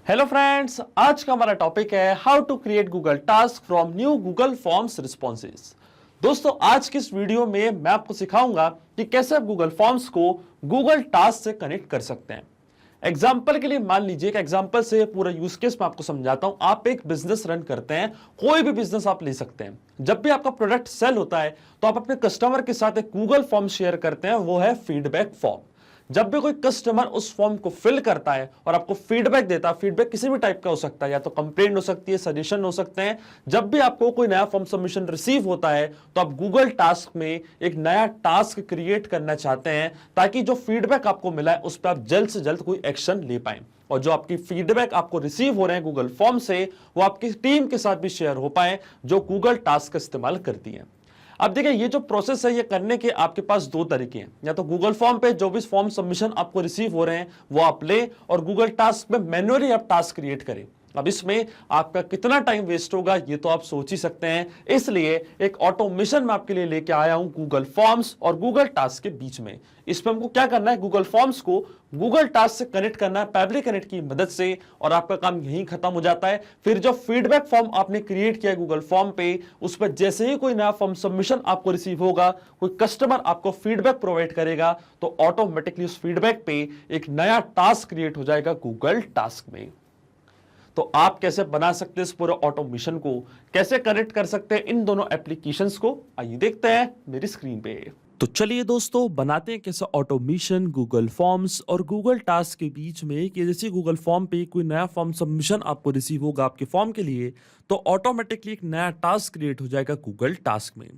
Hello friends, आज का हमारा टॉपिक है how to create Google task from new Google forms responses. दोस्तों, आज की इस वीडियो में मैं आपको सिखाऊंगा कि कैसे आप गूगल फॉर्म्स को गूगल टास्क से कनेक्ट कर सकते हैं। एग्जाम्पल के लिए मान लीजिए, एक एग्जाम्पल से पूरा यूज केस मैं आपको समझाता हूं। आप एक बिजनेस रन करते हैं, कोई भी बिजनेस आप ले सकते हैं। जब भी आपका प्रोडक्ट सेल होता है तो आप अपने कस्टमर के साथ एक गूगल फॉर्म शेयर करते हैं, वो है फीडबैक फॉर्म। जब भी कोई कस्टमर उस फॉर्म को फिल करता है और आपको फीडबैक देता है, फीडबैक किसी भी टाइप का हो सकता है, या तो कंप्लेंट हो सकती है, सजेशन हो सकते हैं। जब भी आपको कोई नया फॉर्म सबमिशन रिसीव होता है तो आप गूगल टास्क में एक नया टास्क क्रिएट करना चाहते हैं, ताकि जो फीडबैक आपको मिला है उस पर आप जल्द से जल्द कोई एक्शन ले पाए, और जो आपकी फीडबैक आपको रिसीव हो रहे हैं गूगल फॉर्म से, वो आपकी टीम के साथ भी शेयर हो पाए जो गूगल टास्क का इस्तेमाल करती है। अब देखिए, ये जो प्रोसेस है ये करने के आपके पास दो तरीके हैं। या तो गूगल फॉर्म पे जो भी फॉर्म सबमिशन आपको रिसीव हो रहे हैं वो आप ले, और गूगल टास्क में मैन्युअली आप टास्क क्रिएट करें। अब इसमें आपका कितना टाइम वेस्ट होगा ये तो आप सोच ही सकते हैं। इसलिए एक ऑटोमेशन मैं आपके लिए लेके आया हूं गूगल फॉर्म्स और गूगल टास्क के बीच में। इसमें हमको क्या करना है, गूगल फॉर्म्स को गूगल टास्क से कनेक्ट करना है पैबली कनेक्ट की मदद से, और आपका काम यहीं खत्म हो जाता है। फिर जो फीडबैक फॉर्म आपने क्रिएट किया है गूगल फॉर्म पे, उस पर जैसे ही कोई नया फॉर्म सबमिशन आपको रिसीव होगा, कोई कस्टमर आपको फीडबैक प्रोवाइड करेगा, तो ऑटोमेटिकली उस फीडबैक पे एक नया टास्क क्रिएट हो जाएगा गूगल टास्क में। तो आप कैसे बना सकते हैं इस पूरे ऑटोमेशन को, कैसे कनेक्ट कर सकते हैं इन दोनों एप्लीकेशंस को, आइए देखते हैं मेरी स्क्रीन पे। तो चलिए दोस्तों, बनाते हैं कैसे ऑटोमेशन गूगल फॉर्म्स और गूगल टास्क के बीच में। कि जैसे गूगल फॉर्म पे कोई नया फॉर्म सबमिशन आपको रिसीव होगा आपके फॉर्म के लिए, तो ऑटोमेटिकली एक नया टास्क क्रिएट हो जाएगा गूगल टास्क में।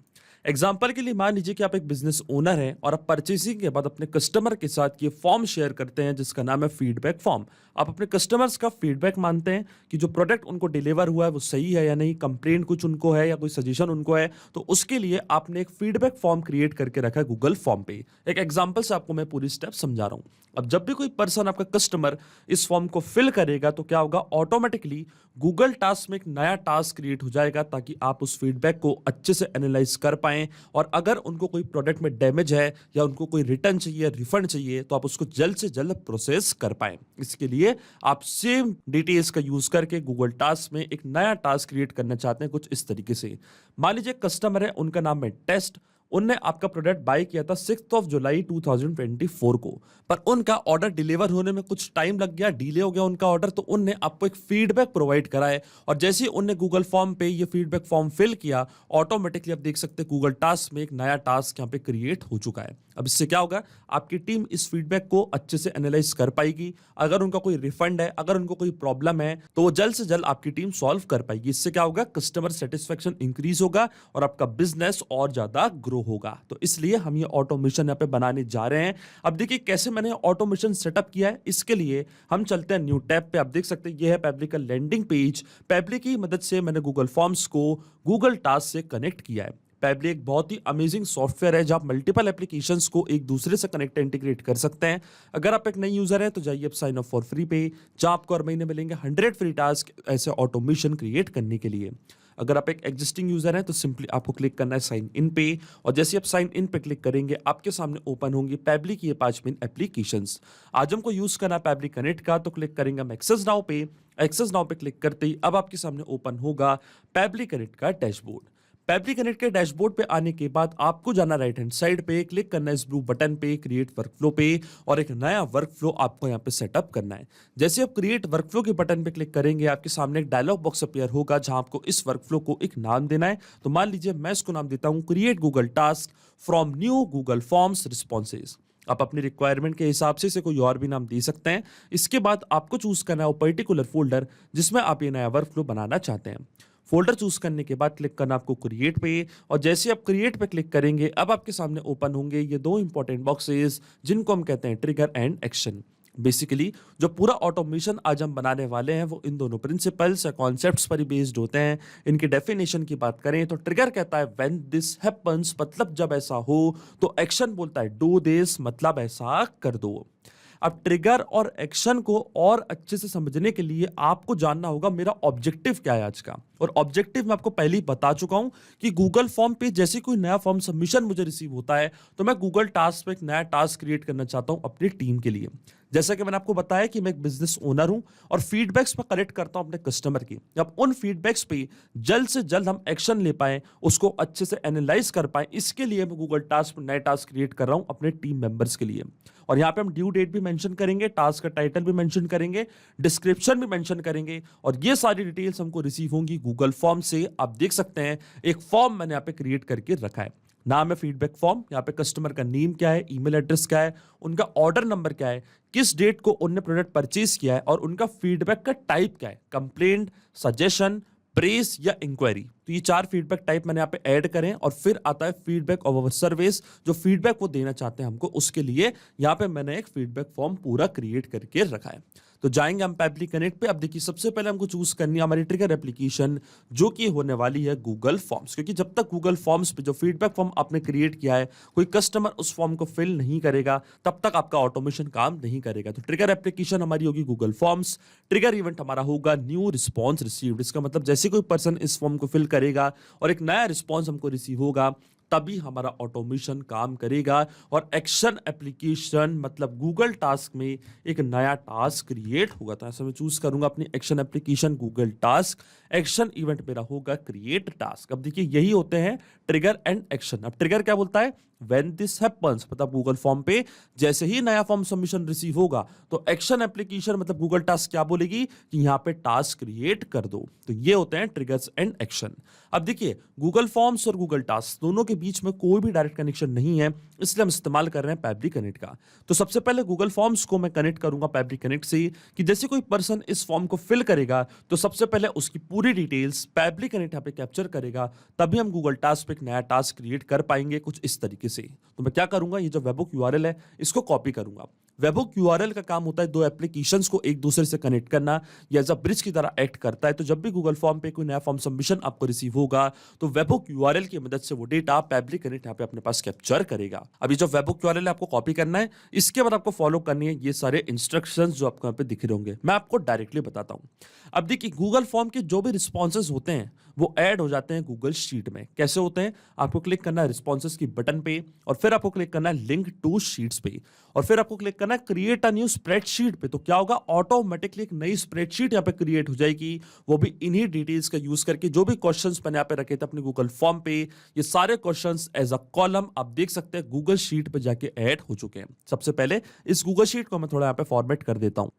एग्जाम्पल के लिए मान लीजिए कि आप एक बिजनेस ओनर हैं और आप परचेसिंग के बाद अपने कस्टमर के साथ ये फॉर्म शेयर करते हैं जिसका नाम है फीडबैक फॉर्म। आप अपने कस्टमर्स का फीडबैक मानते हैं कि जो प्रोडक्ट उनको डिलीवर हुआ है वो सही है या नहीं, कंप्लेंट कुछ उनको है या कोई सजेशन उनको है, तो उसके लिए आपने एक फीडबैक फॉर्म क्रिएट करके रखा है गूगल फॉर्म पे। एक एग्जाम्पल से आपको मैं पूरी स्टेप समझा रहा हूं। अब जब भी कोई पर्सन, आपका कस्टमर, इस फॉर्म को फिल करेगा तो क्या होगा, ऑटोमेटिकली गूगल टास्क में एक नया टास्क क्रिएट हो जाएगा, ताकि आप उस फीडबैक को अच्छे से एनालाइज कर पाएं, और अगर उनको कोई प्रोडक्ट में डैमेज है या उनको कोई रिटर्न चाहिए, रिफंड चाहिए, तो आप उसको जल्द से जल्द प्रोसेस कर पाएं। इसके लिए आप सेम डिटेल्स का यूज करके गूगल टास्क में एक नया टास्क क्रिएट करना चाहते हैं कुछ इस तरीके से। मान लीजिए कस्टमर है, उनका नाम है टेस्ट। उनने आपका प्रोडक्ट बाय किया था 6 जुलाई 2024 को, पर उनका ऑर्डर डिलीवर होने में कुछ टाइम लग गया, डिले हो गया उनका ऑर्डर, तो उनने आपको एक फीडबैक प्रोवाइड करा है। और जैसे ही उनने गूगल फॉर्म पे ये फीडबैक फॉर्म फिल किया, ऑटोमेटिकली आप देख सकते हैं गूगल टास्क में एक नया टास्क यहाँ पे क्रिएट हो चुका है। अब इससे क्या होगा, आपकी टीम इस फीडबैक को अच्छे से एनालाइज कर पाएगी। अगर उनका कोई रिफंड है, अगर उनको कोई प्रॉब्लम है, तो वो जल्द से जल्द आपकी टीम सॉल्व कर पाएगी। इससे क्या होगा, कस्टमर सेटिस्फेक्शन इंक्रीज होगा और आपका बिजनेस और ज्यादा ग्रो होगा। तो इसलिए हम ये ऑटोमेशन यहाँ पे बनाने जा रहे हैं। अब देखिए कैसे मैंने ऑटोमेशन सेटअप किया है। इसके लिए हम चलते हैं न्यू टैब पे। आप देख सकते हैं ये है पैबली का लैंडिंग पेज। पैबली की मदद से मैंने गूगल फॉर्म्स को गूगल टास्क से कनेक्ट किया है। पैबली एक बहुत ही अमेजिंग सॉफ्टवेयर है जहां आप मल्टीपल एप्लीकेशंस को एक दूसरे से कनेक्ट इंटीग्रेट कर सकते हैं। अगर आप एक नई यूजर हैं तो जाइए आप साइन अप फॉर फ्री पे, जहां आपको हर महीने मिलेंगे 100 फ्री टास्क ऐसे ऑटोमेशन क्रिएट करने के लिए। अगर आप एक एग्जिस्टिंग यूजर हैं तो सिंपली आपको क्लिक करना है साइन इन पे, और जैसे आप साइन इन पे क्लिक करेंगे आपके सामने ओपन होंगी पैबली की ये 5 मेन एप्लीकेशंस। आज हमको यूज करना है पैबली कनेक्ट का, तो क्लिक करेंगे हम एक्सेस नाउ पे। एक्सेस नाउ पे क्लिक करते ही अब आपके सामने ओपन होगा पैबली कनेक्ट का डैशबोर्ड। पैबली कनेक्ट के डैशबोर्ड पे आने के बाद आपको जाना राइट हैंड साइड पे, क्लिक करना है इस ब्लू बटन पे क्रिएट वर्कफ्लो पे, और एक नया वर्कफ्लो आपको यहाँ पे सेटअप करना है। जैसे आप क्रिएट वर्कफ्लो के बटन पे क्लिक करेंगे आपके सामने एक डायलॉग बॉक्स अपीयर होगा जहां आपको इस वर्कफ्लो को एक नाम देना है। तो मान लीजिए मैं इसको नाम देता हूं create Google task from new Google forms responses. आप अपनी रिक्वायरमेंट के हिसाब से इसे कोई और भी नाम दे सकते हैं। इसके बाद आपको चूज करना है वो पर्टिकुलर फोल्डर जिसमें आप ये नया वर्कफ्लो बनाना चाहते हैं। फोल्डर चूज करने के बाद क्लिक करना आपको क्रिएट पे, और जैसे आप क्रिएट पे क्लिक करेंगे अब आपके सामने ओपन होंगे ये दो इंपॉर्टेंट बॉक्सेस जिनको हम कहते हैं ट्रिगर एंड एक्शन। बेसिकली जो पूरा ऑटोमेशन आज हम बनाने वाले हैं वो इन दोनों प्रिंसिपल्स या कॉन्सेप्ट्स पर ही बेस्ड होते हैं। इनकी डेफिनेशन की बात करें तो ट्रिगर कहता है व्हेन दिस हैपेंस, मतलब जब ऐसा हो, तो एक्शन बोलता है डू दिस, मतलब ऐसा कर दो। अब ट्रिगर और एक्शन को और अच्छे से समझने के लिए आपको जानना होगा मेरा ऑब्जेक्टिव क्या है आज का। और ऑब्जेक्टिव मैं आपको पहले ही बता चुका हूं कि गूगल फॉर्म पे जैसे कोई नया फॉर्म सबमिशन मुझे रिसीव होता है तो मैं गूगल टास्क पे एक नया टास्क क्रिएट करना चाहता हूं अपनी टीम के लिए। जैसा कि मैंने आपको बताया कि मैं एक बिजनेस ओनर हूं और फीडबैक्स पर कलेक्ट करता हूं अपने कस्टमर की। अब उन फीडबैक्स पे जल्द से जल्द हम एक्शन ले पाए, उसको अच्छे से एनालाइज कर पाए, इसके लिए मैं गूगल टास्क में नए टास्क क्रिएट कर रहा हूं अपने टीम मेंबर्स के लिए। और यहां पे हम ड्यू डेट भी मेंशन करेंगे, टास्क का टाइटल भी मेंशन करेंगे, डिस्क्रिप्शन भी मेंशन करेंगे और ये सारी डिटेल्स हमको रिसीव होंगी गूगल फॉर्म से। आप देख सकते हैं एक फॉर्म मैंने यहाँ पे क्रिएट करके रखा है, नाम है फीडबैक फॉर्म। यहाँ पे कस्टमर का नेम क्या है, ईमेल एड्रेस क्या है, उनका ऑर्डर नंबर क्या है, किस डेट को उनने प्रोडक्ट परचेज किया है और उनका फीडबैक का टाइप क्या है, कंप्लेंट, सजेशन, प्रेस या इंक्वायरी। तो ये 4 फीडबैक टाइप मैंने यहाँ पे ऐड करें और फिर आता है फीडबैक ऑफ अवर सर्विस, जो फीडबैक वो देना चाहते हैं हमको, उसके लिए यहाँ पे मैंने एक फीडबैक फॉर्म पूरा क्रिएट करके रखा है। तो जाएंगे हम पैबली कनेक्ट पे। अब देखिए सबसे पहले हमको चूज करनी है हमारी ट्रिगर एप्लीकेशन, जो कि होने वाली है गूगल फॉर्म्स, क्योंकि जब तक गूगल फॉर्म्स पे जो फीडबैक फॉर्म आपने क्रिएट किया है कोई कस्टमर उस फॉर्म को फिल नहीं करेगा, तब तक आपका ऑटोमेशन काम नहीं करेगा। तो ट्रिगर एप्लीकेशन हमारी होगी गूगल फॉर्म्स, ट्रिगर इवेंट हमारा होगा न्यू रिस्पॉन्स रिसीव्ड। इसका मतलब जैसे कोई पर्सन इस फॉर्म को फिल करेगा और एक नया रिस्पॉन्स हमको रिसीव होगा, तभी हमारा ऑटोमेशन काम करेगा और एक्शन एप्लीकेशन मतलब गूगल टास्क में एक नया टास्क क्रिएट होगा। तो ऐसे मैं चूज करूंगा अपनी action application Google task, action event मेरा होगा क्रिएट टास्क। अब देखिए यही होते हैं ट्रिगर एंड एक्शन। अब ट्रिगर क्या बोलता है, व्हेन दिस हैपेंस, मतलब गूगल फॉर्म पे जैसे ही नया फॉर्म सबमिशन रिसीव होगा, तो एक्शन एप्लीकेशन मतलब गूगल टास्क क्या बोलेगी कि यहाँ पे टास्क क्रिएट कर दो। तो ये होते हैं ट्रिगर्स एंड एक्शन। अब देखिए गूगल फॉर्म्स और गूगल टास्क दोनों के बीच में कोई भी डायरेक्ट कनेक्शन नहीं है, इसलिए हम इस्तेमाल कर रहे हैं पैबली कनेक्ट का। तो सबसे पहले गूगल फॉर्म्स को मैं कनेक्ट करूंगा पैबली कनेक्ट से, कि जैसे कोई पर्सन इस फॉर्म को फिल करेगा तो सबसे पहले उसकी पूरी डिटेल्स पैबली कनेक्ट यहाँ पे कैप्चर करेगा, तभी हम गूगल टास्क पे एक नया टास्क क्रिएट कर पाएंगे कुछ इस तरीके से। तो मैं क्या करूंगा, ये जो वेबहुक यूआरएल है इसको कॉपी करूंगा। वेबहुक यूआरएल का काम होता है दो एप्लीकेशंस को एक दूसरे से कनेक्ट करना, या एज अ ब्रिज की तरह एक्ट करता है। तो जब भी गूगल फॉर्म पे कोई नया फॉर्म सबमिशन आपको रिसीव होगा, तो वेबहुक यूआरएल की मदद से वो डेटा पैबली कनेक्ट यहाँ पे अपने पास कैप्चर करेगा। अभी जो वेबहुक यूआरएल है आपको कॉपी करना है, इसके बाद आपको फॉलो करनी है ये सारे इंस्ट्रक्शंस जो आपको यहाँ पे दिख रहे होंगे। मैं आपको डायरेक्टली बताता हूँ। अब देखिए गूगल फॉर्म के जो भी रिस्पॉन्सेज होते हैं वो ऐड हो जाते हैं गूगल शीट में। कैसे होते हैं, आपको क्लिक करना है रिस्पॉन्सेज की बटन पे और फिर आपको क्लिक करना है लिंक टू शीट्स पे और फिर आपको क्लिक करना है क्रिएट अ न्यू स्प्रेडशीट पे। तो क्या होगा, ऑटोमेटिकली एक नई स्प्रेडशीट यहाँ पे क्रिएट हो जाएगी, वो भी इन्हीं डिटेल्स का यूज करके। जो भी क्वेश्चंस मैंने यहाँ पे रखे थे अपने गूगल फॉर्म पे, ये सारे क्वेश्चंस एज अ कॉलम आप देख सकते हैं गूगल शीट पे जाके ऐड हो चुके हैं। सबसे पहले इस गूगल शीट को मैं थोड़ा यहाँ पे फॉर्मेट कर देता हूँ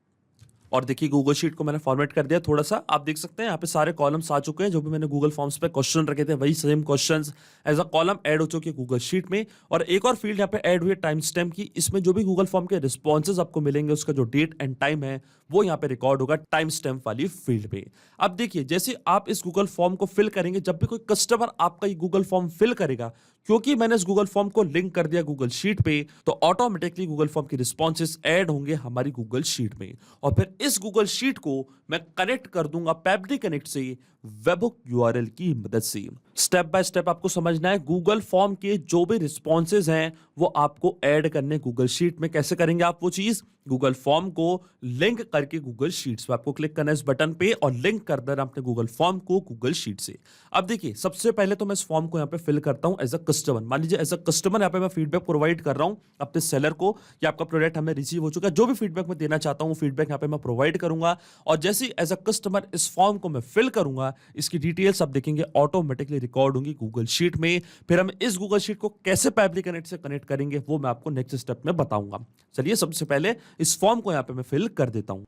और देखिए गूगल शीट को मैंने फॉर्मेट कर दिया थोड़ा सा। आप देख सकते हैं यहाँ पे सारे कॉलम्स आ चुके हैं, जो भी मैंने गूगल फॉर्म्स पे क्वेश्चन रखे थे वही same questions as a column add हो चुके हैं गूगल शीट में। और एक और फील्ड यहाँ पे ऐड हुई है टाइम स्टैम्प की। इसमें जो भी गूगल फॉर्म के रिस्पॉन्सेज आपको मिलेंगे उसका जो डेट एंड टाइम है वो यहाँ पे रिकॉर्ड होगा टाइम स्टैम्प वाली फील्ड पे। अब देखिए जैसे आप इस गूगल फॉर्म को फिल करेंगे, जब भी कोई कस्टमर आपका ये गूगल फॉर्म फिल करेगा, क्योंकि मैंने इस गूगल फॉर्म को लिंक कर दिया गूगल शीट पे, तो ऑटोमेटिकली गूगल फॉर्म की रिस्पॉन्सेज ऐड होंगे हमारी गूगल शीट में। और फिर इस गूगल शीट को मैं कनेक्ट कर दूंगा पैबली कनेक्ट से वेबहुक यूआरएल की मदद से। स्टेप बाय स्टेप आपको समझना है। गूगल फॉर्म के जो भी रिस्पॉन्सेज हैं वो आपको ऐड करने गूगल शीट में। कैसे करेंगे आप वो चीज, गूगल फॉर्म को लिंक करके गूगल शीट्स पे आपको क्लिक करना है इस बटन पे और लिंक कर देना अपने गूगल फॉर्म को गूगल शीट से। अब देखिए सबसे पहले तो मैं इस फॉर्म को यहाँ पे फिल करता हूँ एज अ कस्टमर। मान लीजिए एज अ कस्टमर यहाँ पे मैं फीडबैक प्रोवाइड कर रहा हूँ अपने सेलर को कि आपका प्रोडक्ट हमें रिसीव हो चुका है। जो भी फीडबैक मैं देना चाहता हूँ वो फीडबैक यहाँ पे मैं प्रोवाइड करूंगा और जैसे ही एज अ कस्टमर इस फॉर्म को मैं फिल करूंगा, इसकी डिटेल्स आप देखेंगे ऑटोमेटिकली रिकॉर्ड होंगी गूगल शीट में। फिर हम इस गूगल शीट को कैसे पैबली कनेक्ट से कनेक्ट करेंगे वो मैं आपको नेक्स्ट स्टेप में बताऊंगा। चलिए सबसे पहले इस फॉर्म को यहाँ पे मैं फिल कर देता हूं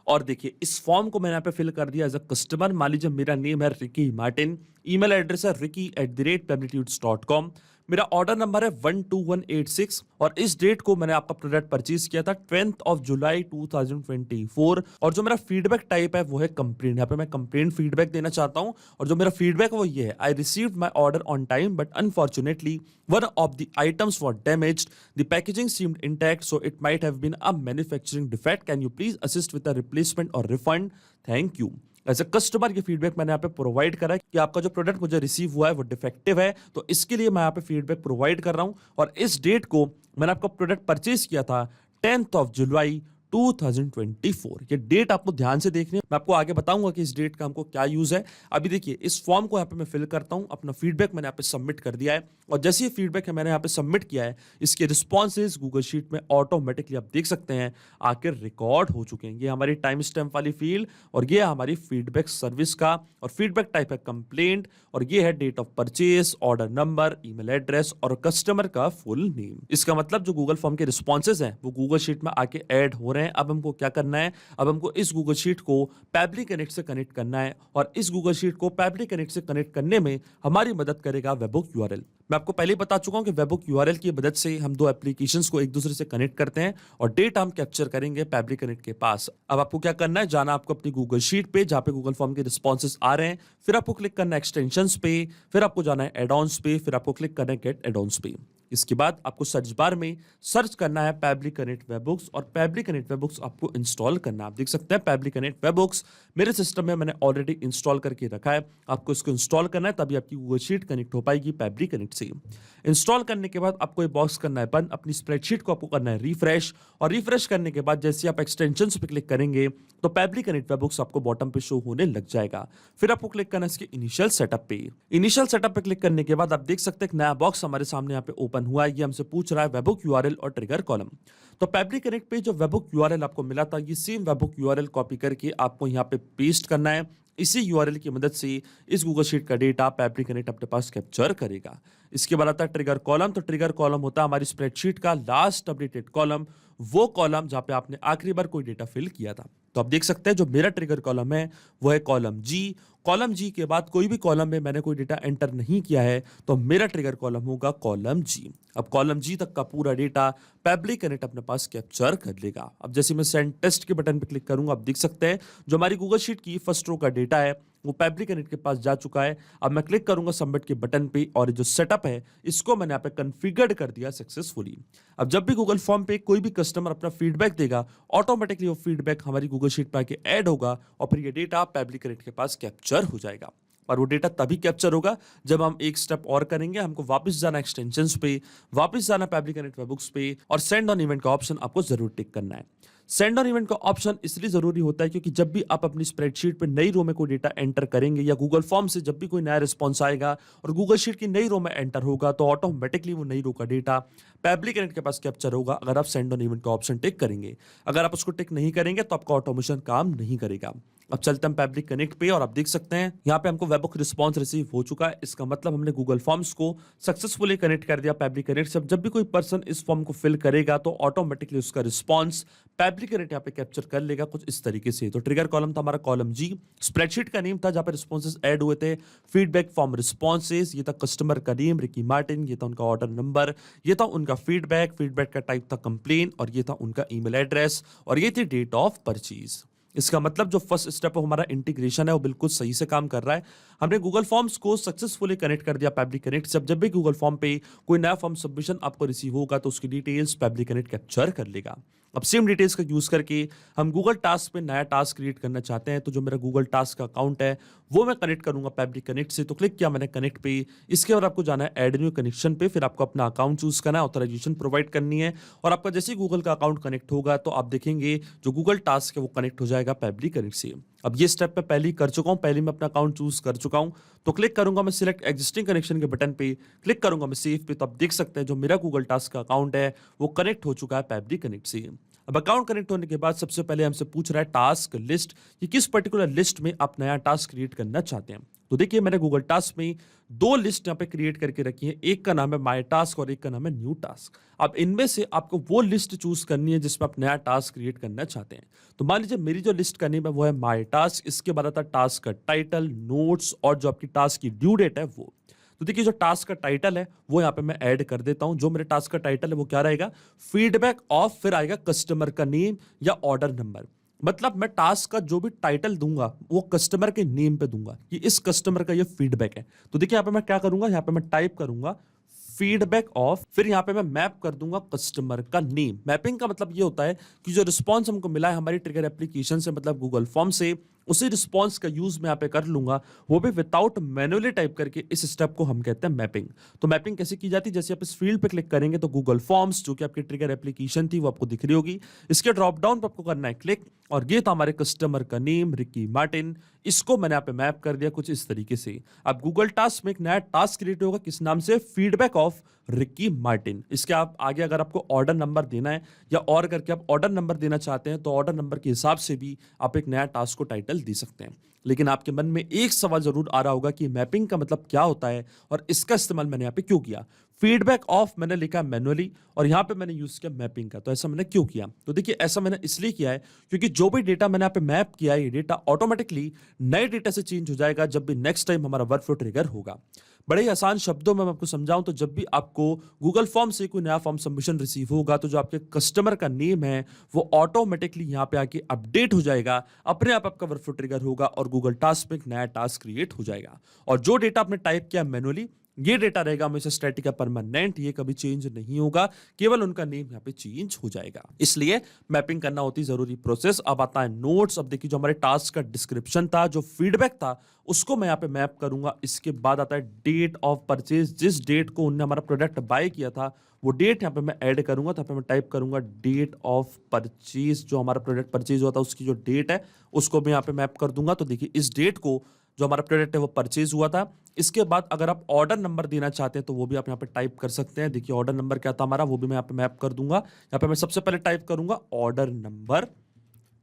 और देखिए इस फॉर्म को मैंने यहाँ पे फिल कर दिया एज अ कस्टमर। मान लीजिए मेरा नेम है रिकी मार्टिन, ईमेल एड्रेस है ricky@pablitudes.com, मेरा ऑर्डर नंबर है 12186 और इस डेट को मैंने आपका प्रोडक्ट परचेज किया था 10th of July 2024 और जो मेरा फीडबैक टाइप है वो है कंप्लेंट। यहाँ पे मैं कंप्लेंट फीडबैक देना चाहता हूँ और जो मेरा फीडबैक है वो ये है, I received my order on time but unfortunately one of the items were damaged, the packaging seemed intact so it might have been a manufacturing defect, can you please assist with a replacement or refund, thank you। As a customer ये feedback मैंने यहाँ पे provide करा है कि आपका जो product मुझे रिसीव हुआ है वो डिफेक्टिव है, तो इसके लिए मैं यहाँ पे फीडबैक प्रोवाइड कर रहा हूँ। और इस डेट को मैंने आपका प्रोडक्ट परचेज किया था 10th of July 2024। ये डेट आपको ध्यान से देखनी है, मैं आपको आगे बताऊंगा कि इस डेट का हमको क्या यूज है। अभी देखिए इस फॉर्म को यहाँ पे मैं फिल करता हूँ, अपना फीडबैक मैंने यहाँ पे सबमिट कर दिया है और जैसे ये फीडबैक है मैंने यहाँ पे सबमिट किया है, इसके रिस्पॉन्सेज गूगल शीट में ऑटोमेटिकली आप देख सकते हैं आके रिकॉर्ड हो चुके हैं। ये हमारी टाइम स्टैम्प वाली फील्ड और ये हमारी फीडबैक सर्विस का, और फीडबैक टाइप है कंप्लेंट, और ये है date of purchase, order number, email address और कस्टमर का फुल नेम। इसका मतलब जो गूगल फॉर्म के रिस्पॉन्सेज हैं वो गूगल शीट में आके ऐड हो रहे हैं। अब हमको क्या करना है, अब हमको इस गूगल शीट को पैबली कनेक्ट से कनेक्ट करना है और इस गूगल शीट को पैबली कनेक्ट से कनेक्ट करने में हमारी मदद करेगा वेबहुक यूआरएल। मैं आपको पहले ही बता चुका हूं कि वेबहुक यूआरएल की मदद से हम दो एप्लीकेशंस को एक दूसरे से कनेक्ट करते हैं और डेटा हम कैप्चर करेंगे पैबली कनेक्ट के पास। अब आपको क्या करना है, जाना आपको अपनी गूगल शीट पे जहां पे गूगल फॉर्म के रिस्पॉन्सेज आ रहे हैं, फिर आपको क्लिक करना है एक्सटेंशंस पे, फिर आपको जाना है एड ऑन्स पे, फिर आपको क्लिक करना है गेट एड ऑन्स पे। इसके बाद आपको सर्च बार में सर्च करना है पैबली कनेक्ट वेबहुक्स और पैबली कनेक्ट वेबहुक्स आपको इंस्टॉल करना है। आप देख सकते हैं पैबली कनेक्ट वेबहुक्स मेरे सिस्टम में मैंने ऑलरेडी इंस्टॉल करके रखा है। आपको इसको इंस्टॉल करना है तभी आपकी गूगल शीट कनेक्ट हो पाएगी पैबली कनेक्ट से। इंस्टॉल करने के बाद आपको ये बॉक्स करना है बंद, अपनी स्प्रेडशीट को आपको करना है रिफ्रेश, और रिफ्रेश करने के बाद जैसे आप एक्सटेंशंस पे क्लिक करेंगे तो पैबली कनेक्ट वेबहुक्स आपको बॉटम पे शो होने लग जाएगा। फिर आपको क्लिक करना है इसके इनिशियल सेटअप पे। इनिशियल सेटअप पे क्लिक करने के बाद आप देख सकते हैं एक नया बॉक्स हमारे सामने यहाँ पे ओपन हुआ है। ये हमसे पूछ रहा है वेबहुक यूआरएल और ट्रिगर कॉलम। तो पैबली कनेक्ट पे जो वेबहुक यूआरएल आपको मिला था, ये सेम वेबहुक यूआरएल कॉपी करके आपको यहाँ पे पेस्ट करना है। इसी यूआरएल की मदद से इस गूगल शीट का डेटा पैबली कनेक्ट अपने पास कैप्चर करेगा। इसके बाद आता है ट्रिगर कॉलम। तो ट्रिगर कॉलम होता है हमारी स्प्रेडशीट का लास्ट अपडेटेड कॉलम, वो कॉलम जहां पे आपने आखिरी बार कोई डेटा फिल किया था। तो आप देख सकते हैं जो मेरा ट्रिगर कॉलम है वो है कॉलम जी। कॉलम जी के बाद कोई भी कॉलम में मैंने कोई डेटा एंटर नहीं किया है तो मेरा ट्रिगर कॉलम होगा कॉलम जी। अब कॉलम जी तक का पूरा डेटा पैबली कनेक्ट अपने पास कैप्चर कर लेगा। अब जैसे मैं सेंड टेस्ट के बटन पे क्लिक करूंगा, आप देख सकते हैं जो हमारी गूगल शीट की फर्स्ट रो का डेटा है वो पैबली कनेक्ट के पास जा चुका है। अब मैं क्लिक करूंगा सबमिट के बटन पे और जो सेटअप है इसको मैंने यहाँ पे कॉन्फ़िगर्ड कर दिया सक्सेसफुली। अब जब भी गूगल फॉर्म पे कोई भी कस्टमर अपना फीडबैक देगा, ऑटोमेटिकली वो फीडबैक हमारी गूगल शीट पे आके ऐड होगा और फिर ये डेटा पैबली कनेक्ट के पास कैप्चर हो जाएगा। और वो डेटा तभी कैप्चर होगा जब हम एक स्टेप और करेंगे, हमको वापस जाना एक्सटेंशंस पे, वापस जाना पैबली कनेक्ट वेबहुक्स पे और सेंड ऑन इवेंट का ऑप्शन आपको जरूर टिक करना है। सेंड ऑन इवेंट का ऑप्शन इसलिए जरूरी होता है क्योंकि जब भी आप अपनी स्प्रेडशीट पे नई रो में कोई डेटा एंटर करेंगे या गूगल फॉर्म से जब भी कोई नया रिस्पॉन्स आएगा और गूगल शीट की नई रो में एंटर होगा तो ऑटोमेटिकली वो नई रो का डेटा पैबली कनेक्ट के पास कैप्चर होगा अगर आप सेंड ऑन इवेंट का ऑप्शन टिक करेंगे। अगर आप उसको टिक नहीं करेंगे तो आपका ऑटोमेशन काम नहीं करेगा। अब चलते हैं पैबली कनेक्ट पे और आप देख सकते हैं यहाँ पे हमको वेबहुक रिस्पांस रिसीव हो चुका है। इसका मतलब हमने गूगल फॉर्म्स को सक्सेसफुली कनेक्ट कर दिया पैबली कनेक्ट से। जब भी कोई पर्सन इस फॉर्म को फिल करेगा तो ऑटोमेटिकली उसका रिस्पांस पैबली कनेक्ट यहाँ पे कैप्चर कर लेगा कुछ इस तरीके से। तो ट्रिगर कॉलम था हमारा कॉलम जी, स्प्रेडशीट का नेम था जहां पे रिस्पॉन्सेज ऐड हुए थे, फीडबैक फॉर्म रिस्पॉन्सेज, ये था कस्टमर का नेम रिकी मार्टिन, ये था उनका ऑर्डर नंबर, ये था उनका फीडबैक, फीडबैक का टाइप था कंप्लेन और ये था उनका ईमेल एड्रेस और ये थी डेट ऑफ परचेज। इसका मतलब जो फर्स्ट स्टेप हमारा इंटीग्रेशन है वो बिल्कुल सही से काम कर रहा है। हमने गूगल फॉर्म्स को सक्सेसफुली कनेक्ट कर दिया पैबली कनेक्ट से। जब भी गूगल फॉर्म पे कोई नया फॉर्म सबमिशन आपको रिसीव होगा तो उसकी डिटेल्स पैबली कनेक्ट कैप्चर कर लेगा। अब सेम डिटेल्स का यूज करके हम गूगल टास्क पे नया टास्क क्रिएट करना चाहते हैं। तो जो मेरा गूगल टास्क का अकाउंट है वो मैं कनेक्ट करूंगा पैबली कनेक्ट से। तो क्लिक किया मैंने कनेक्ट पे। इसके बाद आपको जाना है ऐड न्यू कनेक्शन पे, फिर आपको अपना अकाउंट चूज करना है, ऑथराइजेशन प्रोवाइड करनी है और आपका जैसे ही गूगल का अकाउंट कनेक्ट होगा तो आप देखेंगे जो गूगल टास्क है वो कनेक्ट हो जाएगा पैबली कनेक्ट से। अब ये स्टेप मैं पहले ही कर चुका हूं, पहले मैं अपना अकाउंट चूज कर चुका हूं। तो क्लिक करूंगा मैं सिलेक्ट एग्जिस्टिंग कनेक्शन के बटन पे, क्लिक करूंगा मैं सेव पे। तो आप देख सकते हैं जो मेरा गूगल टास्क का अकाउंट है वो कनेक्ट हो चुका है पैबली कनेक्ट से। अब अकाउंट कनेक्ट होने के बाद सबसे पहले हमसे पूछ रहा है टास्क लिस्ट, कि किस पर्टिकुलर लिस्ट में आप नया टास्क क्रिएट करना चाहते हैं। तो देखिए मैंने गूगल टास्क में दो लिस्ट यहाँ पे क्रिएट करके रखी है, एक का नाम है माय टास्क और एक का नाम है न्यू टास्क। अब इनमें से आपको वो लिस्ट चूज करनी है जिसमें आप नया टास्क क्रिएट करना चाहते हैं। तो मान लीजिए मेरी जो लिस्ट का नेम है वो है माय टास्क, इसके बाद आता है टास्क का टाइटल, नोट्स और जो आपकी टास्क की ड्यू डेट है वो। तो देखिए जो टास्क का टाइटल है वो यहाँ पे मैं ऐड कर देता हूं। जो मेरे टास्क का टाइटल है वो क्या रहेगा, फीडबैक ऑफ, फिर आएगा कस्टमर का नेम या ऑर्डर नंबर। मतलब मैं टास्क का जो भी टाइटल दूंगा वो कस्टमर के नेम पे दूंगा कि इस कस्टमर का ये फीडबैक है। तो देखिए यहाँ पे मैं क्या करूंगा, यहाँ पे मैं टाइप करूंगा फीडबैक ऑफ, फिर यहाँ पे मैं मैप कर दूंगा कस्टमर का नेम। मैपिंग का मतलब ये होता है कि जो रिस्पॉन्स हमको मिला है हमारी ट्रिगर एप्लीकेशन से, मतलब गूगल फॉर्म से, उसी रिस्पॉन्स का यूज मैं यहाँ पे कर लूंगा, वो भी विदाउट मैनुअली टाइप करके। इस स्टेप को हम कहते हैं मैपिंग। तो मैपिंग कैसे की जाती है, जैसे आप इस फील्ड पे क्लिक करेंगे तो गूगल फॉर्म्स जो कि आपकी ट्रिगर एप्लीकेशन थी वो आपको दिख रही होगी। इसके ड्रॉप डाउन पे आपको करना है क्लिक, और ये था हमारे कस्टमर का नेम रिकी मार्टिन। इसको मैंने यहाँ पे मैप कर दिया कुछ इस तरीके से। अब गूगल टास्क में एक नया टास्क क्रिएट होगा, किस नाम से, फीडबैक ऑफ रिकी मार्टिन। इसके आप आगे अगर आपको ऑर्डर नंबर देना है या और करके आप ऑर्डर नंबर देना चाहते हैं तो ऑर्डर नंबर के हिसाब से भी आप एक नया टास्क को टाइटल दे सकते हैं। लेकिन आपके मन में एक सवाल जरूर आ रहा होगा कि मैपिंग का मतलब क्या होता है और इसका इस्तेमाल मैंने यहाँ पे क्यों किया। फीडबैक ऑफ मैंने लिखा मैनुअली और यहाँ पे मैंने यूज किया मैपिंग का। तो ऐसा मैंने क्यों किया, तो देखिए ऐसा मैंने इसलिए किया है क्योंकि जो भी डेटा मैंने यहाँ पे मैप किया है ये डेटा ऑटोमेटिकली नए डेटा से चेंज हो जाएगा जब भी नेक्स्ट टाइम हमारा वर्कफ्लो ट्रिगर होगा। बड़े ही आसान शब्दों में मैं आपको समझाऊं तो जब भी आपको गूगल फॉर्म से कोई नया फॉर्म सबमिशन रिसीव होगा तो जो आपके कस्टमर का नेम है वो ऑटोमेटिकली यहाँ पे आके अपडेट हो जाएगा, अपने आप आपका वर्कफ्लो ट्रिगर होगा और गूगल टास्क में एक नया टास्क क्रिएट हो जाएगा। और जो डेटा आपने टाइप किया मैनुअली ये डेटा रहेगा हमेशा स्टैटिक या परमानेंट, ये कभी चेंज नहीं होगा, केवल उनका नेम यहाँ पे चेंज हो जाएगा। इसलिए मैपिंग करना होती जरूरी प्रोसेस। अब आता है नोट्स। अब देखिए जो हमारे टास्क का डिस्क्रिप्शन था, जो फीडबैक था, उसको मैं यहाँ पे मैप करूंगा। इसके बाद आता है डेट ऑफ परचेज, जिस डेट को उन्होंने हमारा प्रोडक्ट बाय किया था वो डेट यहाँ पे मैं ऐड करूंगा। तो यहाँ पे मैं टाइप करूंगा डेट ऑफ परचेज, जो हमारा प्रोडक्ट परचेज हुआ था उसकी जो डेट है उसको मैं यहाँ पे मैप कर दूंगा। तो देखिए इस डेट को जो हमारा प्रोडक्ट है वो परचेज हुआ था। इसके बाद अगर आप ऑर्डर नंबर देना चाहते हैं तो वो भी आप यहाँ पे टाइप कर सकते हैं। देखिए ऑर्डर नंबर क्या था हमारा, वो भी मैं यहाँ पे मैप कर दूंगा। यहाँ पे मैं सबसे पहले टाइप करूंगा ऑर्डर नंबर,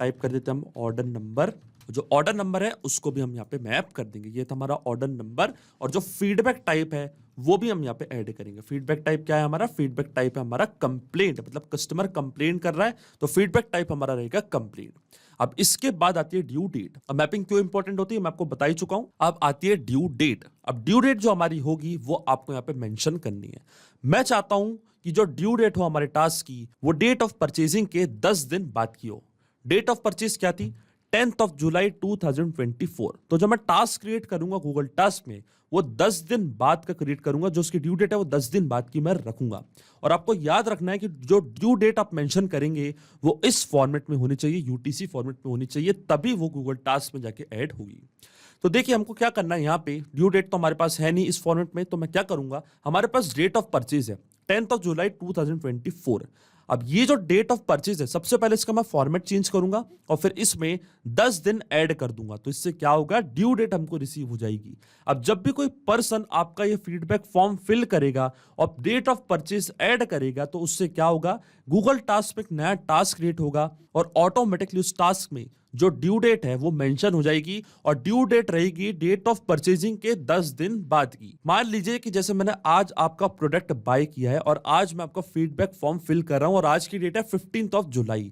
टाइप कर देते हैं हम ऑर्डर नंबर। जो ऑर्डर नंबर है उसको भी हम यहाँ पे मैप कर देंगे। ये था हमारा ऑर्डर नंबर। और जो फीडबैक टाइप है वो भी हम यहाँ पे ऐड करेंगे। फीडबैक टाइप क्या है हमारा, फीडबैक टाइप है हमारा कंप्लेंट, मतलब कस्टमर कंप्लेंट कर रहा है तो फीडबैक टाइप हमारा रहेगा कंप्लेंट। अब इसके बाद आती है ड्यू डेट। अब मैपिंग क्यों इंपॉर्टेंट होती है मैं आपको बता ही चुका हूं। अब आती है ड्यू डेट। अब ड्यू डेट जो हमारी होगी वो आपको यहाँ पे मेंशन करनी है। मैं चाहता हूं कि जो ड्यू डेट हो हमारे टास्क की वो डेट ऑफ परचेजिंग के 10 दिन बाद की हो। डेट ऑफ परचेज क्या थी, 10th of July 2024। तो जब मैं टास्क क्रिएट करूंगा गूगल टास्क में वो 10 दिन बाद का क्रिएट करूंगा, जो उसकी ड्यू डेट है वो 10 दिन बाद की मैं रखूंगा। और आपको याद रखना है कि जो ड्यू डेट आप मेंशन करेंगे वो इस फॉर्मेट में होनी चाहिए, यूटीसी फॉर्मेट में होनी चाहिए, तभी वो गूगल टास्क में जाके ऐड होगी। तो देखिए हमको क्या करना है, यहाँ पे ड्यू डेट तो हमारे पास है नहीं इस फॉर्मेट में, तो मैं क्या करूंगा, हमारे पास डेट ऑफ परचेज है 10th of July 2024। अब ये जो डेट ऑफ परचेज है सबसे पहले इसका मैं फॉर्मेट चेंज करूंगा और फिर इसमें 10 दिन ऐड कर दूंगा। तो इससे क्या होगा, ड्यू डेट हमको रिसीव हो जाएगी। अब जब भी कोई पर्सन आपका ये फीडबैक फॉर्म फिल करेगा और डेट ऑफ परचेज ऐड करेगा तो उससे क्या होगा, गूगल टास्क में एक नया टास्क क्रिएट होगा और ऑटोमेटिकली उस टास्क में जो ड्यू डेट है वो मेंशन हो जाएगी और ड्यू डेट रहेगी डेट ऑफ परचेजिंग के 10 दिन बाद की। मान लीजिए कि जैसे मैंने आज आपका प्रोडक्ट बाय किया है और आज मैं आपका फीडबैक फॉर्म फिल कर रहा हूं और आज की डेट है 15th of July।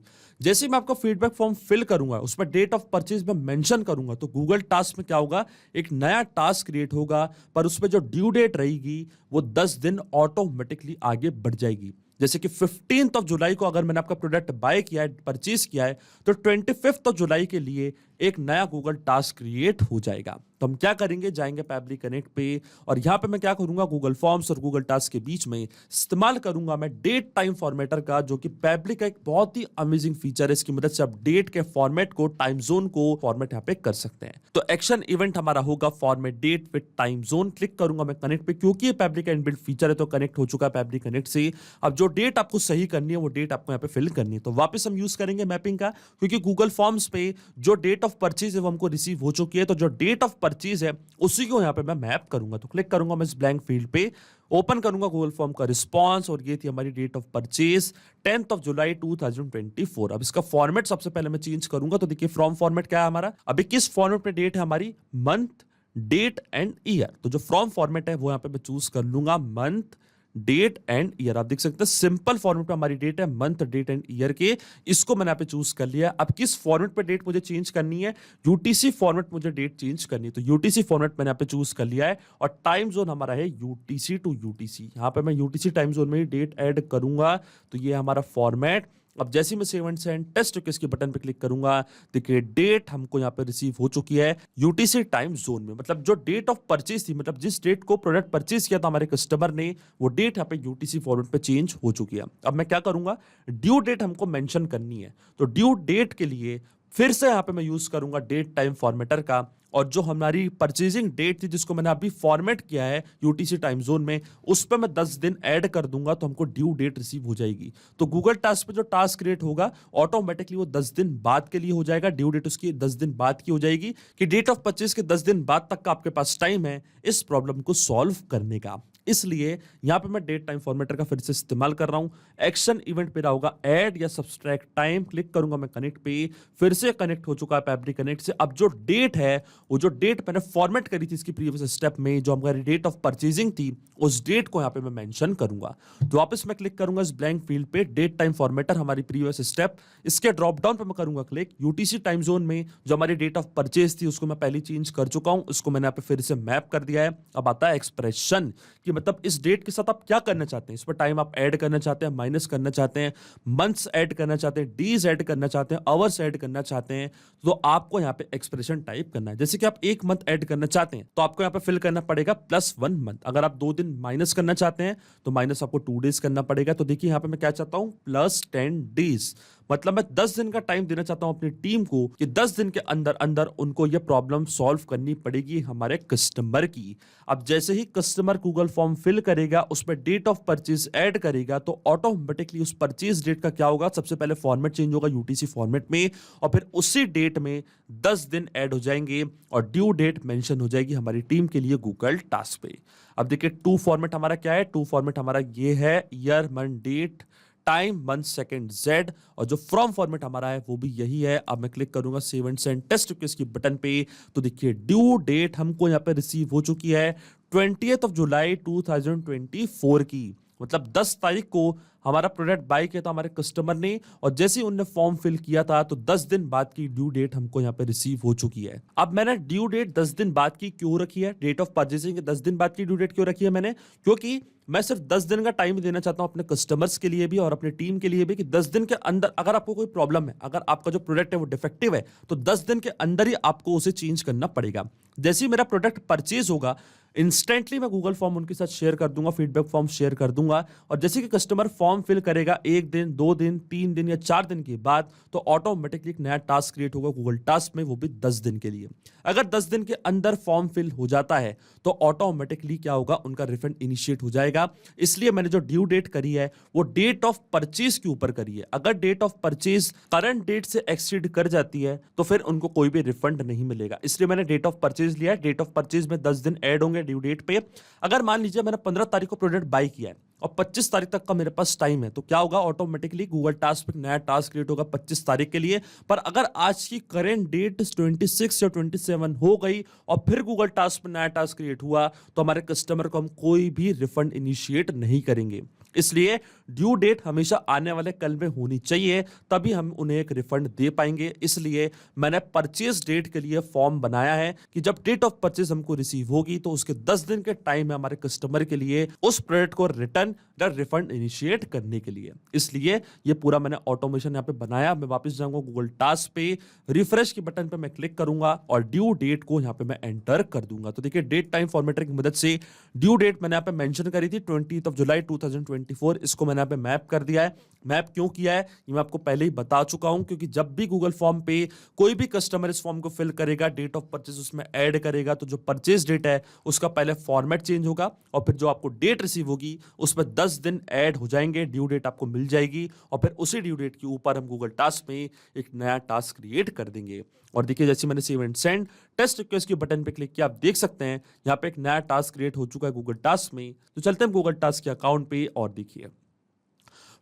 जैसे मैं आपका फीडबैक फॉर्म फिल करूंगा उसमें डेट ऑफ परचेज में मेंशन करूंगा तो गूगल टास्क में क्या होगा, एक नया टास्क क्रिएट होगा पर उसमें जो ड्यू डेट रहेगी वो 10 दिन ऑटोमेटिकली आगे बढ़ जाएगी। जैसे कि 15th of July को अगर मैंने आपका प्रोडक्ट बाय किया है, परचेज किया है, तो 25th of July के लिए एक नया गूगल टास्क क्रिएट हो जाएगा। तो हम क्या करेंगे, जाएंगे पैब्लिक कनेक्ट पे और यहां पे मैं क्या करूंगा, गूगल फॉर्म्स और गूगल टास्क के बीच में इस्तेमाल करूंगा मैं डेट टाइम फॉर्मेटर का, जो कि पैब्लिक का एक बहुत ही अमेजिंग फीचर है। इसकी मदद से आप डेट के फॉर्मेट को, टाइम जोन को फॉर्मेट यहाँ पे कर सकते हैं। तो एक्शन इवेंट हमारा होगा format date with time zone. Click करूंगा मैं कनेक्ट पे, क्योंकि ये पैब्लिक का इनबिल्ट फीचर है तो कनेक्ट हो चुका है पैब्लिक कनेक्ट से। अब जो डेट आपको सही करनी है वो डेट आपको यहाँ पे फिल करनी है। तो वापस हम यूज करेंगे मैपिंग का, क्योंकि गूगल फॉर्म्स पे जो डेट ऑफ परचेज है वो हमको रिसीव हो चुकी है, तो जो डेट ऑफ परचेज है उसी को यहाँ पे मैं मैप करूंगा। तो क्लिक करूंगा मैं इस ब्लैंक फील्ड पे, ओपन करूंगा गूगल फॉर्म का रिस्पॉन्स और ये थी हमारी date of purchase 10th of July 2024। अब इसका फॉर्मेट सबसे पहले मैं चेंज करूंगा। तो देखिए फ्रॉम फॉर्मेट क्या है हमारा, अभी किस फॉर्मेट में डेट है हमारी, मंथ, डेट एंड ईयर। तो जो फ्रॉम फॉर्मेट है वो यहाँ पे मैं चूज कर लूंगा मंथ, डेट एंड ईयर। आप देख सकते हैं सिंपल फॉर्मेट पे हमारी डेट है मंथ, डेट एंड ईयर के, इसको मैंने यहाँ पे चूज कर लिया। अब किस फॉर्मेट पे डेट मुझे चेंज करनी है, यूटीसी फॉर्मेट मुझे डेट चेंज करनी है। तो यूटीसी फॉर्मेट मैंने यहाँ पे चूज कर लिया है और टाइम जोन हमारा है यूटीसी टू यूटीसी। यहाँ पे मैं यूटीसी टाइम जोन में ही डेट ऐड करूंगा। तो ये हमारा फॉर्मेट। अब जैसे मैं save and send test request के बटन पे क्लिक करूंगा, देखिए डेट हमको यहाँ पे रिसीव हो चुकी है यूटीसी टाइम जोन में। मतलब जो डेट ऑफ परचेज थी, मतलब जिस डेट को प्रोडक्ट परचेज किया था हमारे कस्टमर ने, वो डेट यहाँ पे यूटीसी फॉर्मेट पे चेंज हो चुकी है। अब मैं क्या करूंगा, ड्यू डेट हमको मेंशन करनी है। तो ड्यू डेट के लिए फिर से यहाँ पे मैं यूज करूंगा डेट टाइम फॉर्मेटर का, और जो हमारी परचेजिंग डेट थी जिसको मैंने अभी फॉर्मेट किया है यूटीसी टाइम जोन में, उस पर मैं 10 दिन ऐड कर दूंगा तो हमको ड्यू डेट रिसीव हो जाएगी। तो गूगल टास्क पे जो टास्क क्रिएट होगा ऑटोमेटिकली वो 10 दिन बाद के लिए हो जाएगा, ड्यू डेट उसकी 10 दिन बाद की हो जाएगी कि डेट ऑफ परचेज के 10 दिन बाद तक का आपके पास टाइम है इस प्रॉब्लम को सॉल्व करने का। इसलिए यहां पे मैं डेट टाइम फॉर्मेटर का फिर से इस्तेमाल कर रहा हूं। एक्शन इवेंट पे होगा ऐड या सब्सट्रैक्ट टाइम, क्लिक करूंगा मैं कनेक्ट पे, फिर से कनेक्ट हो चुका है पैपरी कनेक्ट से। अब जो डेट है वो जो डेट मैंने फॉर्मेट करी थी इसकी प्रीवियस स्टेप में, जो हमारी डेट ऑफ परचेजिंग थी, उस डेट को यहां पे मैं मेंशन करूंगा। तो वापस मैं क्लिक करूंगा इस ब्लैंक फील्ड पे, डेट टाइम फॉर्मेटर हमारी प्रीवियस स्टेप, इसके ड्रॉप डाउन पे मैं करूंगा क्लिक। यूटीसी टाइम जोन में जो हमारी डेट ऑफ परचेज थी उसको मैं पहले चेंज कर चुका हूं, उसको मैंने यहां पे फिर से मैप कर दिया है। अब आता है एक्सप्रेशन कि मतलब इस डेट के साथ आप क्या करना चाहते हैं, इस पर टाइम आप ऐड करना चाहते हैं, माइनस करना चाहते हैं, मंथ्स ऐड करना चाहते हैं, डीज ऐड करना चाहते हैं, आवर्स ऐड करना चाहते हैं, तो आपको यहां पे एक्सप्रेशन टाइप करना है। जैसे कि आप एक मंथ ऐड करना चाहते हैं तो आपको यहां पे फिल करना पड़ेगा +1 मंथ। अगर आप 2 दिन माइनस करना चाहते हैं तो माइनस आपको 2 डेज करना पड़ेगा। तो देखिए यहां पे मैं क्या चाहता हूं, +10 डेज, मतलब मैं 10 दिन का टाइम देना चाहता हूं अपनी टीम को कि 10 दिन के अंदर अंदर उनको यह प्रॉब्लम सॉल्व करनी पड़ेगी हमारे कस्टमर की। अब जैसे ही कस्टमर गूगल फॉर्म फिल करेगा, उसमें डेट ऑफ परचेज ऐड करेगा, तो ऑटोमेटिकली उस परचेज डेट का क्या होगा, सबसे पहले फॉर्मेट चेंज होगा यूटीसी फॉर्मेट में, और फिर उसी डेट में 10 दिन ऐड हो जाएंगे और ड्यू डेट मेंशन हो जाएगी हमारी टीम के लिए गूगल टास्क पे। अब देखिए टू फॉर्मेट हमारा क्या है, टू फॉर्मेट हमारा ये है year month date time month second Z, और जो फ्रॉम फॉर्मेट हमारा है वो भी यही है। अब मैं क्लिक करूंगा save and send test request की बटन पे, तो देखिए ड्यू डेट हमको यहाँ पे रिसीव हो चुकी है 20th जुलाई 2024 की, मतलब 10 तारीख को हमारा प्रोडक्ट बाय किया था हमारे कस्टमर ने, और जैसे ही उन्होंने फॉर्म फिल किया था तो 10 दिन बाद की ड्यू डेट हमको यहाँ पे रिसीव हो चुकी है। अब मैंने ड्यू डेट 10 दिन बाद की क्यों रखी है, डेट ऑफ परचेसिंग के 10 दिन बाद की ड्यू डेट क्यों रखी है मैंने, क्योंकि मैं सिर्फ 10 दिन का टाइम देना चाहता हूं अपने कस्टमर्स के लिए भी और अपनी टीम के लिए भी कि 10 दिन के अंदर अगर आपको कोई प्रॉब्लम है, अगर आपका जो प्रोडक्ट है वो डिफेक्टिव है, तो 10 दिन के अंदर ही आपको उसे चेंज करना पड़ेगा। जैसे ही मेरा प्रोडक्ट परचेज होगा इंस्टेंटली मैं गूगल फॉर्म उनके साथ शेयर कर दूंगा, फीडबैक फॉर्म शेयर कर दूंगा, और जैसे कि कस्टमर फॉर्म फिल करेगा 1 दिन 2 दिन 3 दिन या 4 दिन के बाद, तो ऑटोमेटिकली एक नया टास्क क्रिएट होगा गूगल टास्क में, वो भी 10 दिन के लिए। अगर 10 दिन के अंदर फॉर्म फिल हो जाता है तो ऑटोमेटिकली क्या होगा, उनका रिफंड इनिशिएट हो जाएगा। इसलिए मैंने जो ड्यू डेट करी है वो डेट ऑफ परचेज के ऊपर करी है। अगर date of purchase current date से एक्सीड कर जाती है तो फिर उनको कोई भी रिफंड नहीं मिलेगा, इसलिए मैंने डेट ऑफ परचेज लिया है। डेट ऑफ परचेज में 10 दिन ऐड होंगे ड्यू डेट पे। अगर मान लीजिए मैंने 15 तारीख को प्रोडक्ट बाय किया है और 25 तारीख तक का मेरे पास टाइम है, तो क्या होगा, ऑटोमेटिकली गूगल टास्क पे नया टास्क क्रिएट होगा 25 तारीख के लिए। पर अगर आज की करेंट डेट 26 या 27 हो गई और फिर गूगल टास्क पे नया टास्क क्रिएट हुआ, तो हमारे कस्टमर को हम कोई भी रिफंड इनिशिएट नहीं करेंगे। इसलिए ड्यू डेट हमेशा आने वाले कल में होनी चाहिए, तभी हम उन्हें एक रिफंड दे पाएंगे। इसलिए मैंने परचेज डेट के लिए फॉर्म बनाया है कि जब डेट ऑफ परचेज हमको रिसीव होगी तो उसके 10 दिन के टाइम है हमारे कस्टमर के लिए उस प्रोडक्ट को रिटर्न या रिफंड इनिशिएट करने के लिए। इसलिए ये पूरा मैंने ऑटोमेशन यहाँ पे बनाया। मैं वापस जाऊंगा गूगल टास्क पे, रिफ्रेश के बटन पे मैं क्लिक करूंगा और ड्यू डेट को यहाँ पे मैं एंटर कर दूंगा। तो देखिए डेट टाइम फॉर्मेटर की मदद से ड्यू डेट मैंने यहाँ पे मेंशन करी थी 20th जुलाई 2024, इसको मैंने यहाँ पे मैप कर दिया है। मैप क्यों किया है ये मैं आपको पहले ही बता चुका हूं, क्योंकि जब भी गूगल फॉर्म पे कोई भी कस्टमर इस फॉर्म को फिल करेगा, डेट ऑफ परचेज उसमें ऐड करेगा, तो जो परचेज डेट है उसका पहले फॉर्मेट चेंज होगा और फिर जो आपको डेट रिसीव होगी उसमें 10 दिन ऐड हो जाएंगे, ड्यू डेट आपको मिल जाएगी और फिर उसी ड्यू डेट के ऊपर हम गूगल टास्क में एक नया टास्क क्रिएट कर देंगे। और देखिए जैसे मैंने save and send test request के बटन पे क्लिक किया, आप देख सकते हैं यहाँ पे एक नया टास्क क्रिएट हो चुका है गूगल टास्क में। तो चलते हैं गूगल टास्क के अकाउंट पे और देखिए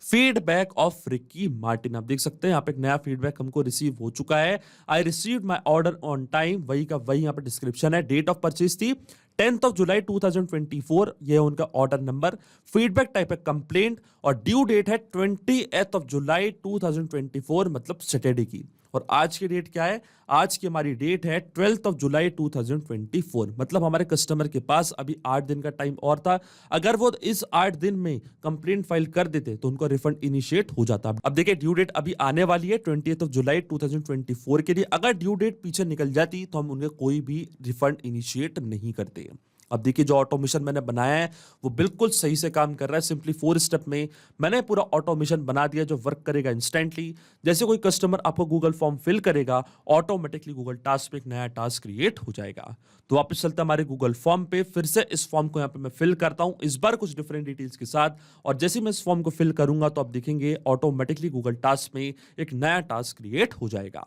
फीडबैक ऑफ रिकी मार्टिन, आप देख सकते हैं यहाँ पे एक नया फीडबैक हमको रिसीव हो चुका है। I received my order on time, वही का वही यहाँ पे डिस्क्रिप्शन है। डेट ऑफ परचेज थी 10th जुलाई 2024, ये है उनका ऑर्डर नंबर। फीडबैक टाइप है कंप्लेंट और ड्यू डेट है 20th जुलाई 2024, मतलब सैटरडे की। और आज की डेट क्या है, आज की हमारी डेट है 12th जुलाई 2024, मतलब हमारे कस्टमर के पास अभी 8 दिन का टाइम और था। अगर वो इस 8 दिन में कंप्लेंट फाइल कर देते तो उनको रिफंड इनिशिएट हो जाता। अब देखिए ड्यू डेट अभी आने वाली है 20th जुलाई 2024 के लिए। अगर ड्यू डेट पीछे निकल जाती तो हम उन्हें कोई भी रिफंड इनिशिएट नहीं करते। अब देखिए जो ऑटोमेशन मैंने बनाया है वो बिल्कुल सही से काम कर रहा है। सिंपली 4 स्टेप में मैंने पूरा ऑटोमेशन बना दिया जो वर्क करेगा इंस्टेंटली। जैसे कोई कस्टमर आपको गूगल फॉर्म फिल करेगा, ऑटोमेटिकली गूगल टास्क पे एक नया टास्क क्रिएट हो जाएगा। तो वापस चलते हैं हमारे गूगल फॉर्म पे। फिर से इस फॉर्म को यहाँ पे मैं फिल करता हूँ, इस बार कुछ डिफरेंट डिटेल्स के साथ। और जैसे ही मैं इस फॉर्म को फिल करूंगा तो आप देखेंगे ऑटोमेटिकली गूगल टास्क में एक नया टास्क क्रिएट हो जाएगा।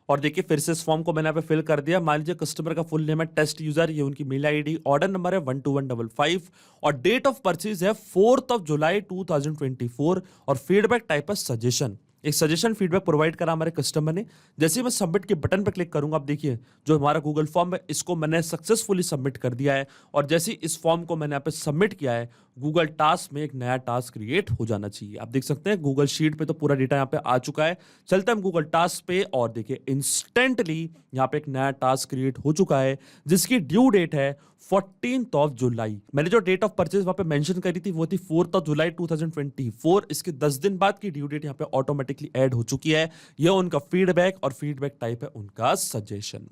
और देखिए फिर से इस फॉर्म को मैंने यहाँ पे फिल कर दिया। मान लीजिए कस्टमर का फुल नेम है टेस्ट यूजर, ये उनकी मेल आईडी, ऑर्डर नंबर है 12155 और डेट ऑफ परचेज है 4 जुलाई 2024 और फीडबैक टाइप है सजेशन। एक सजेशन फीडबैक प्रोवाइड करा हमारे कस्टमर ने। जैसे ही मैं सबमिट के बटन पर क्लिक करूंगा, आप देखिए जो हमारा गूगल फॉर्म है इसको मैंने सक्सेसफुली सबमिट कर दिया है। और जैसे ही इस फॉर्म को मैंने यहाँ पे सबमिट किया है, गूगल टास्क में एक नया टास्क क्रिएट हो जाना चाहिए। आप देख सकते हैं गूगल शीट पे तो पूरा डेटा यहाँ पे आ चुका है। चलते हैं हम गूगल टास्क पे और देखिए इंस्टेंटली यहाँ पे एक नया टास्क क्रिएट हो चुका है जिसकी ड्यू डेट है 14 जुलाई। मैंने जो डेट ऑफ परचेज वहां पे मेंशन करी थी वो थी 4 जुलाई 2024। इसके 10 दिन बाद की ड्यू डेट यहाँ पे ऑटोमेटिकली ऐड हो चुकी है। यह उनका फीडबैक और फीडबैक टाइप है उनका सजेशन।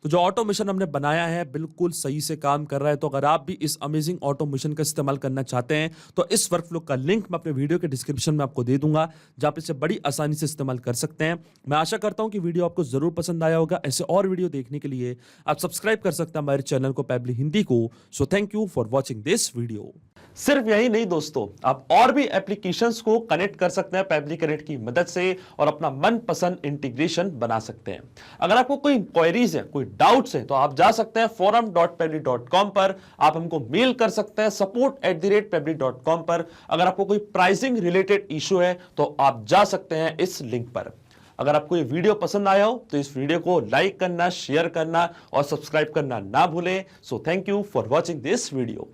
तो जो ऑटोमेशन हमने बनाया है बिल्कुल सही से काम कर रहा है। तो अगर आप भी इस अमेजिंग ऑटोमेशन का इस्तेमाल करना चाहते हैं तो इस वर्कफ्लो का लिंक मैं अपने वीडियो के डिस्क्रिप्शन में आपको दे दूंगा, जहां पे इसे बड़ी आसानी से इस्तेमाल कर सकते हैं। मैं आशा करता हूं कि वीडियो आपको जरूर पसंद आया होगा। ऐसे और वीडियो देखने के लिए आप सब्सक्राइब कर सकते हैं हमारे चैनल को पेबली हिंदी को। So thank you for watching this video. सिर्फ यही नहीं दोस्तों, आप और भी एप्लीकेशंस को कनेक्ट कर सकते हैं पेबली कनेक्ट की मदद से और अपना मनपसंद इंटीग्रेशन बना सकते हैं। अगर आपको कोई क्वेरीज है, कोई डाउट्स है तो आप जा सकते हैं forum.pebly.com पर। आप हमको मेल कर सकते हैं support@pebly.com पर। अगर आपको कोई प्राइसिंग रिलेटेड इशू है तो आप जा सकते हैं इस लिंक पर। अगर आपको ये वीडियो पसंद आया हो तो इस वीडियो को लाइक करना, शेयर करना और सब्सक्राइब करना ना भूलें। So thank you for watching this video.